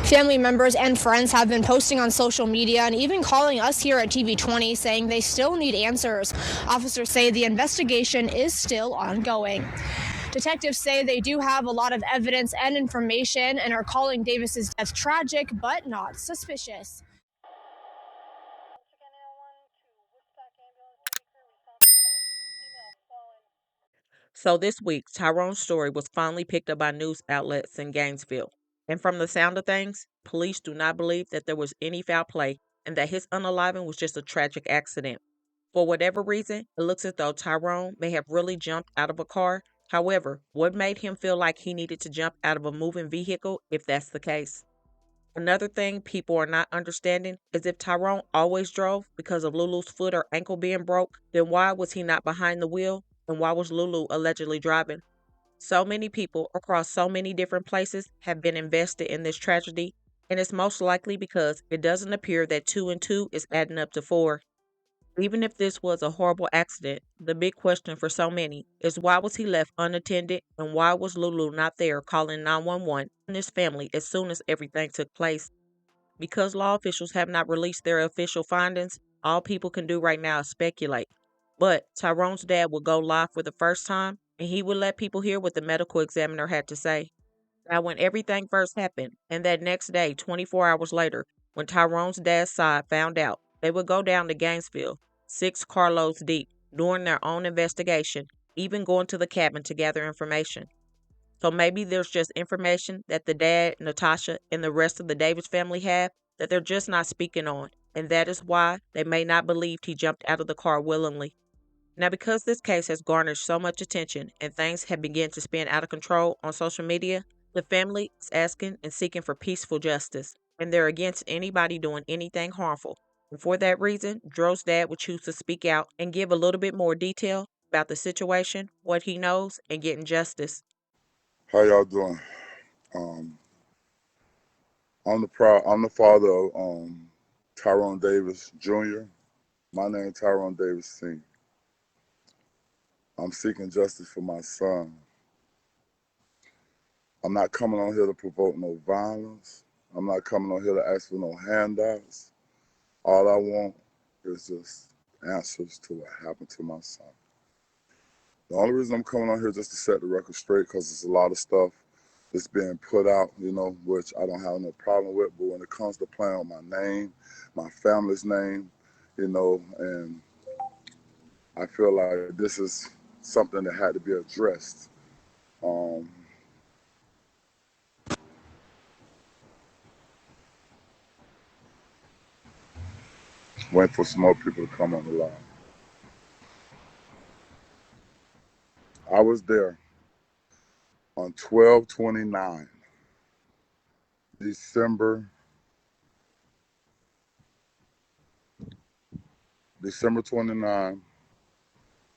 Family members and friends have been posting on social media and even calling us here at TV20 saying they still need answers. Officers say the investigation is still ongoing. Detectives say they do have a lot of evidence and information and are calling Davis's death tragic but not suspicious. So this week, Tyrone's story was finally picked up by news outlets in Gainesville. And from the sound of things, police do not believe that there was any foul play and that his unaliving was just a tragic accident. For whatever reason, it looks as though Tyrone may have really jumped out of a car. However, what made him feel like he needed to jump out of a moving vehicle if that's the case? Another thing people are not understanding is if Tyrone always drove because of Lulu's foot or ankle being broke, then why was he not behind the wheel? And why was Lulu allegedly driving? So many people across so many different places have been invested in this tragedy, and it's most likely because it doesn't appear that 2 and 2 is adding up to 4. Even if this was a horrible accident, the big question for so many is why was he left unattended and why was Lulu not there calling 911 and his family as soon as everything took place? Because law officials have not released their official findings, all people can do right now is speculate. But Tyrone's dad will go live for the first time and he would let people hear what the medical examiner had to say. Now, when everything first happened, and that next day, 24 hours later, when Tyrone's dad's side found out, they would go down to Gainesville, 6 carloads deep, doing their own investigation, even going to the cabin to gather information. So maybe there's just information that the dad, Natasha, and the rest of the Davis family have that they're just not speaking on, and that is why they may not believe he jumped out of the car willingly. Now, because this case has garnered so much attention and things have begun to spin out of control on social media, the family is asking and seeking for peaceful justice, and they're against anybody doing anything harmful. And for that reason, Dro's dad would choose to speak out and give a little bit more detail about the situation, what he knows, and getting justice. How y'all doing? Um, I'm the father of Tyrone Davis Jr. My name is Tyrone Davis Sr. I'm seeking justice for my son. I'm not coming on here to provoke no violence. I'm not coming on here to ask for no handouts. All I want is just answers to what happened to my son. The only reason I'm coming on here is just to set the record straight because there's a lot of stuff that's being put out, which I don't have no problem with. But when it comes to playing with my name, my family's name, and I feel like this is something that had to be addressed. Um, Waiting for some more people to come on the line. I was there on 12/29, December 29,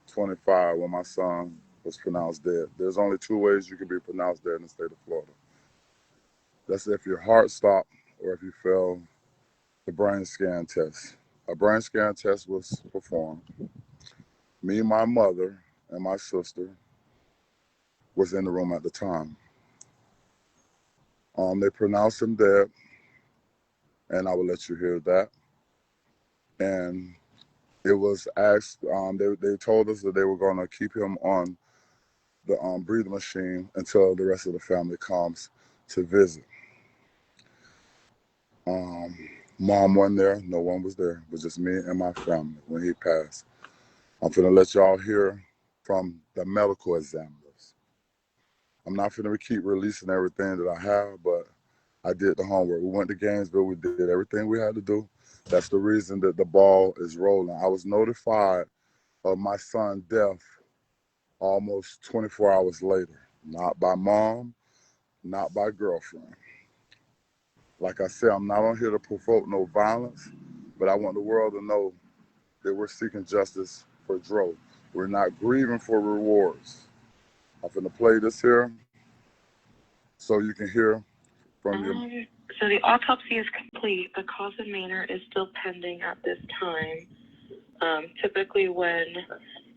25, when my son was pronounced dead. There's only 2 ways you can be pronounced dead in the state of Florida. That's if your heart stopped or if you fail the brain scan test. A brain scan test was performed. Me, my mother, and my sister was in the room at the time. They pronounced him dead, and I will let you hear that. And it was asked, they told us that they were going to keep him on the breathing machine until the rest of the family comes to visit. Mom wasn't there. No one was there. It was just me and my family when he passed. I'm finna let y'all hear from the medical examiners. I'm not finna keep releasing everything that I have, but I did the homework. We went to Gainesville. We did everything we had to do. That's the reason that the ball is rolling. I was notified of my son's death almost 24 hours later. Not by mom, not by girlfriend. Like I said, I'm not on here to provoke no violence, but I want the world to know that we're seeking justice for Dro. We're not grieving for rewards. I'm going to play this here so you can hear from your... So the autopsy is complete. The cause of manner is still pending at this time. Typically when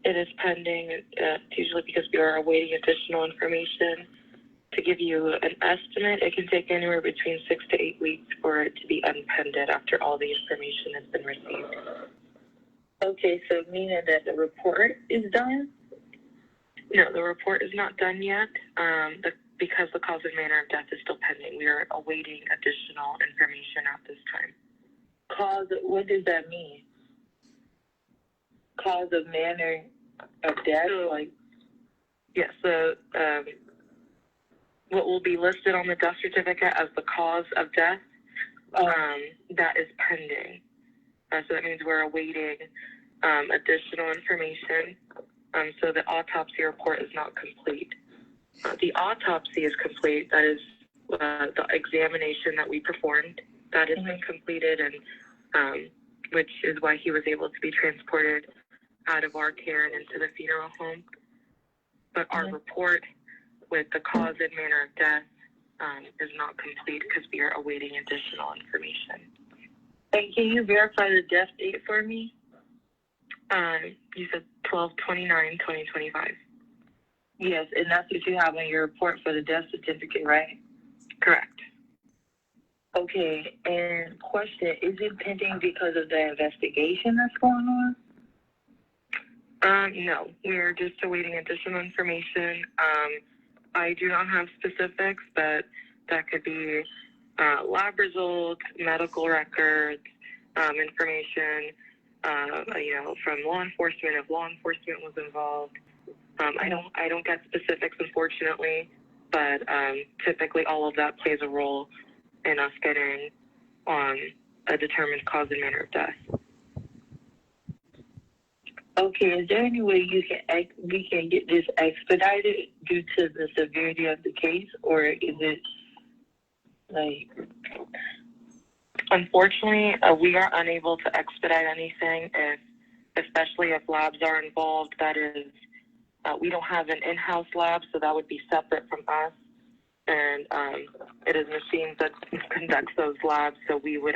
it is pending, it's usually because we are awaiting additional information. To give you an estimate, it can take anywhere between 6 to 8 weeks for it to be unpended after all the information has been received. Okay, so meaning that the report is done? No, the report is not done yet because the cause and manner of death is still pending. We are awaiting additional information at this time. Cause, what does that mean? Cause of manner of death? Yes, what will be listed on the death certificate as the cause of death, that is pending. So that means we're awaiting additional information. So the autopsy report is not complete. The autopsy is complete. That is the examination that we performed. That has been completed, and which is why he was able to be transported out of our care and into the funeral home. But our report with the cause and manner of death is not complete because we are awaiting additional information. And can you verify the death date for me? You said 12/29/2025. Yes, and that's what you have on your report for the death certificate, right? Correct. Okay, and question, is it pending because of the investigation that's going on? No, we're just awaiting additional information. I do not have specifics, but that could be lab results, medical records, information, from law enforcement if law enforcement was involved. I don't get specifics, unfortunately, but typically all of that plays a role in us getting on a determined cause and manner of death. Okay, is there any way we can get this expedited due to the severity of the case, or is it Unfortunately, we are unable to expedite anything, especially if labs are involved. That is, we don't have an in-house lab, so that would be separate from us. And it is machines that conducts those labs, so we would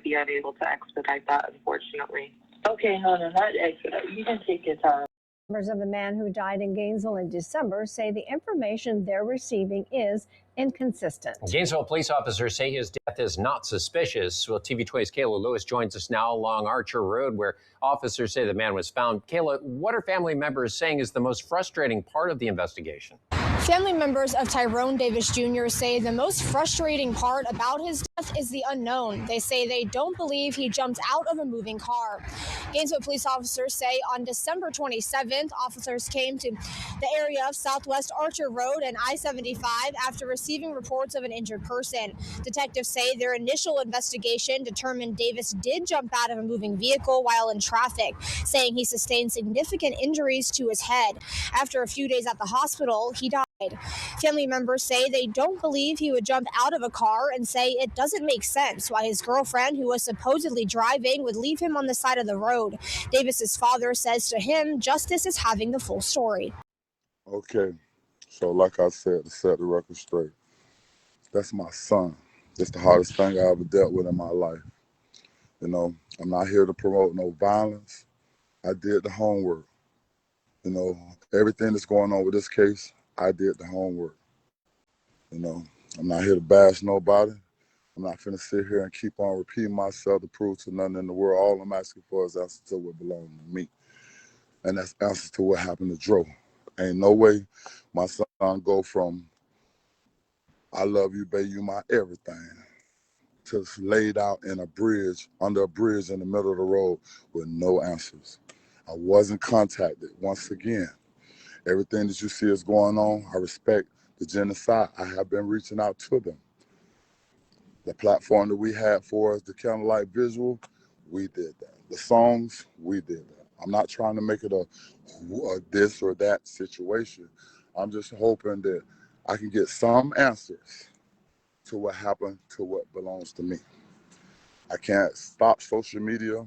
be unable to expedite that, unfortunately. Okay, no, not expedite. You can take your time. Members of the man who died in Gainesville in December say the information they're receiving is inconsistent. Gainesville police officers say his death is not suspicious. Well, TV20's Kayla Lewis joins us now along Archer Road, where officers say the man was found. Kayla, what are family members saying is the most frustrating part of the investigation? Family members of Tyrone Davis Jr. say the most frustrating part about his death is the unknown. They say they don't believe he jumped out of a moving car. Gainesville police officers say on December 27th, officers came to the area of Southwest Archer Road and I-75 after receiving reports of an injured person. Detectives say their initial investigation determined Davis did jump out of a moving vehicle while in traffic, saying he sustained significant injuries to his head. After a few days at the hospital, he died. Family members say they don't believe he would jump out of a car and say it doesn't make sense why his girlfriend, who was supposedly driving, would leave him on the side of the road. Davis's father says to him, justice is having the full story. Okay, so like I said, to set the record straight, that's my son. That's the hardest thing I ever dealt with in my life. You know, I'm not here to promote no violence. I did the homework. You know, everything that's going on with this case, I did the homework. You know, I'm not here to bash nobody. I'm not finna sit here and keep on repeating myself to prove to nothing in the world. All I'm asking for is answers to what belongs to me. And that's answers to what happened to Dro. Ain't no way my son go from I love you, baby, you my everything, to laid out in a bridge, under a bridge in the middle of the road with no answers. I wasn't contacted. Once again, everything that you see is going on, I respect the genocide. I have been reaching out to them. The platform that we had for us, the candlelight visual, we did that. The songs, we did that. I'm not trying to make it a this or that situation. I'm just hoping that I can get some answers to what happened to what belongs to me. I can't stop social media,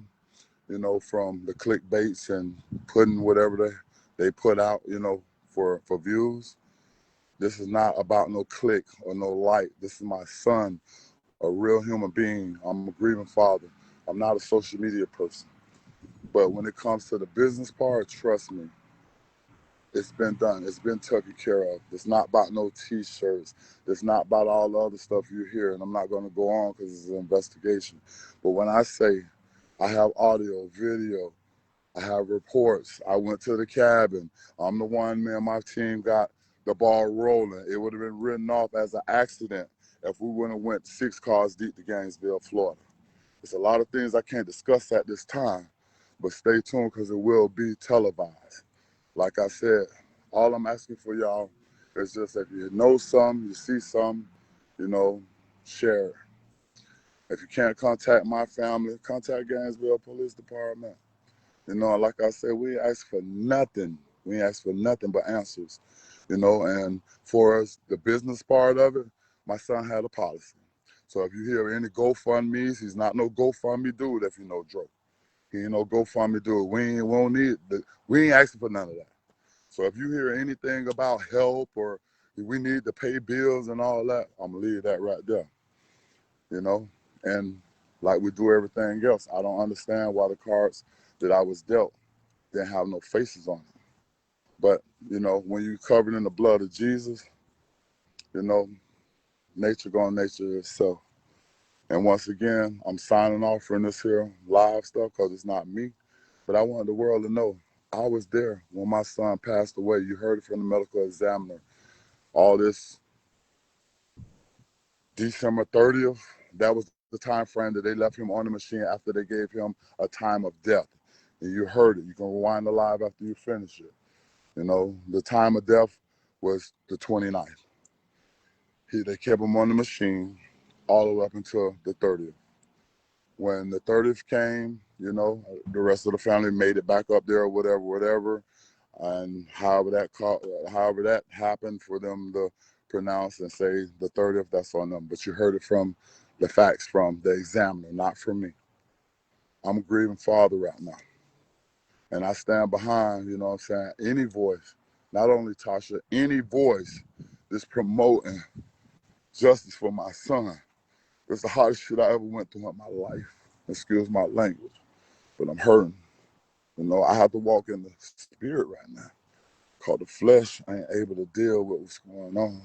you know, from the clickbaits and putting whatever they put out, you know, for views. This is not about no click or no like. This is my son, a real human being. I'm a grieving father. I'm not a social media person. But when it comes to the business part, trust me, It's been done. It's been taken care of. It's not about no T-shirts. It's not about all the other stuff you hear. And I'm not going to go on because it's an investigation. But when I say I have audio, video, I have reports. I went to the cabin. I'm the one, me and my team got the ball rolling. It would have been written off as an accident if we wouldn't have went 6 cars deep to Gainesville, Florida. There's a lot of things I can't discuss at this time, but stay tuned because it will be televised. Like I said, all I'm asking for y'all is just if you know some, you see some, share it. If you can't contact my family, contact Gainesville Police Department. Like I said, we ain't ask for nothing. We ain't ask for nothing but answers. And for us, the business part of it, my son had a policy. So if you hear any GoFundMe's, he's not no GoFundMe dude if you know Dro. He ain't no GoFundMe dude. We ain't asking for none of that. So if you hear anything about help or we need to pay bills and all that, I'm gonna leave that right there. And like we do everything else, I don't understand why the cards that I was dealt didn't have no faces on it. But, when you covered in the blood of Jesus, nature gonna nature itself. And once again, I'm signing off from this here live stuff because it's not me. But I wanted the world to know I was there when my son passed away. You heard it from the medical examiner. All this December 30th, that was the time frame that they left him on the machine after they gave him a time of death. And you heard it. You can rewind the live after you finish it. The time of death was the 29th. They kept him on the machine all the way up until the 30th. When the 30th came, the rest of the family made it back up there or whatever. And however that happened for them to pronounce and say the 30th, that's on them. But you heard it from the facts from the examiner, not from me. I'm a grieving father right now. And I stand behind, any voice, not only Tasha, any voice that's promoting justice for my son. It's the hardest shit I ever went through in my life. Excuse my language, but I'm hurting. I have to walk in the spirit right now. Cause the flesh ain't able to deal with what's going on.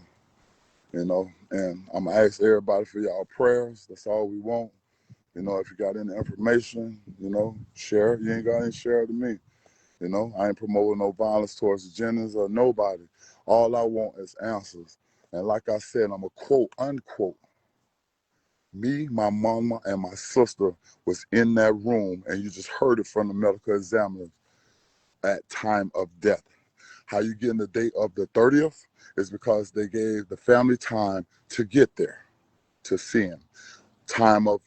And I'm gonna ask everybody for y'all prayers. That's all we want. If you got any information, share it. You ain't got any, share it to me. I ain't promoting no violence towards genders or nobody. All I want is answers. And like I said, I'm a quote, unquote. Me, my mama, and my sister was in that room, and you just heard it from the medical examiner at time of death. How you get in the date of the 30th is because they gave the family time to get there, to see him. Time of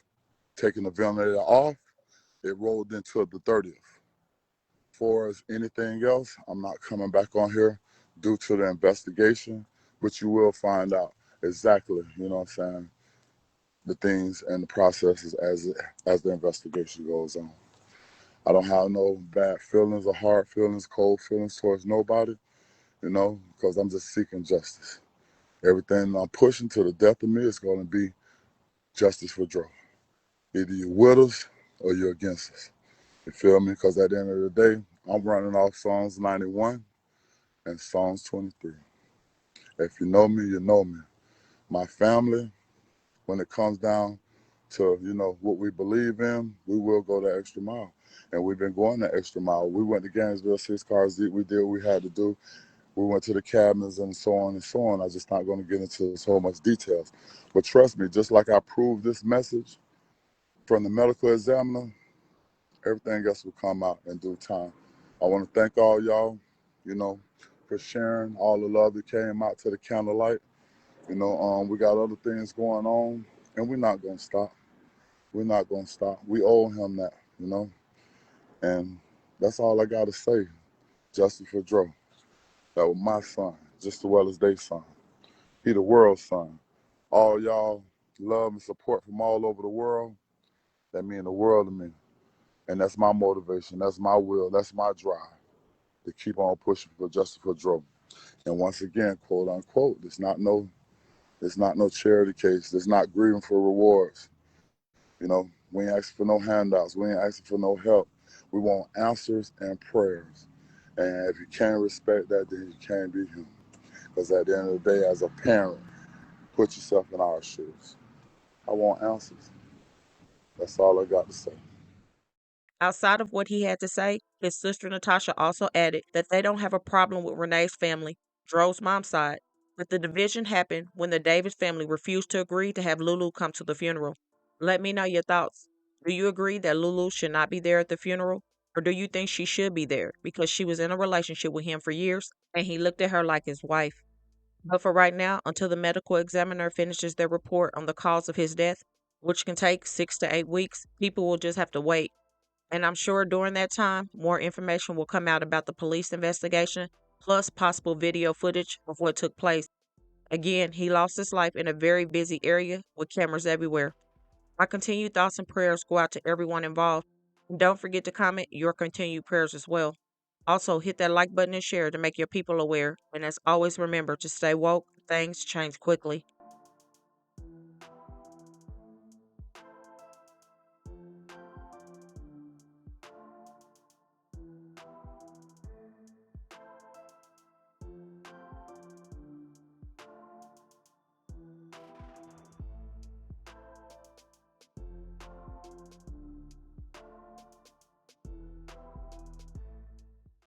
taking the ventilator off, it rolled into the 30th. For as anything else, I'm not coming back on here due to the investigation, but you will find out exactly, the things and the processes as the investigation goes on. I don't have no bad feelings or hard feelings, cold feelings towards nobody, because I'm just seeking justice. Everything I'm pushing to the death of me is going to be justice for Dro. Either you're with us or you're against us. You feel me? Because at the end of the day, I'm running off Psalms 91 and Psalms 23. If you know me, you know me. My family, when it comes down to, what we believe in, we will go the extra mile. And we've been going the extra mile. We went to Gainesville 6 cars deep. We did what we had to do. We went to the cabins and so on and so on. I'm just not going to get into so much details. But trust me, just like I proved this message from the medical examiner, everything else will come out in due time. I want to thank all y'all, for sharing all the love that came out to the candlelight. We got other things going on, and we're not going to stop. We're not going to stop. We owe him that, And that's all I got to say. Justice for Dro. That was my son, just as well as their son. He the world's son. All y'all love and support from all over the world, that mean the world to me. And that's my motivation. That's my will. That's my drive to keep on pushing for justice for Dro. And once again, quote unquote, it's not no charity case. It's not grieving for rewards. We ain't asking for no handouts. We ain't asking for no help. We want answers and prayers. And if you can't respect that, then you can't be human. Because at the end of the day, as a parent, put yourself in our shoes. I want answers. That's all I got to say. Outside of what he had to say, his sister Natasha also added that they don't have a problem with Renee's family, Dro's mom's side, but the division happened when the Davis family refused to agree to have Lulu come to the funeral. Let me know your thoughts. Do you agree that Lulu should not be there at the funeral? Or do you think she should be there because she was in a relationship with him for years and he looked at her like his wife? But for right now, until the medical examiner finishes their report on the cause of his death, which can take 6 to 8 weeks, people will just have to wait. And I'm sure during that time, more information will come out about the police investigation, plus possible video footage of what took place. Again, he lost his life in a very busy area with cameras everywhere. My continued thoughts and prayers go out to everyone involved. And don't forget to comment your continued prayers as well. Also, hit that like button and share to make your people aware. And as always, remember to stay woke. Things change quickly.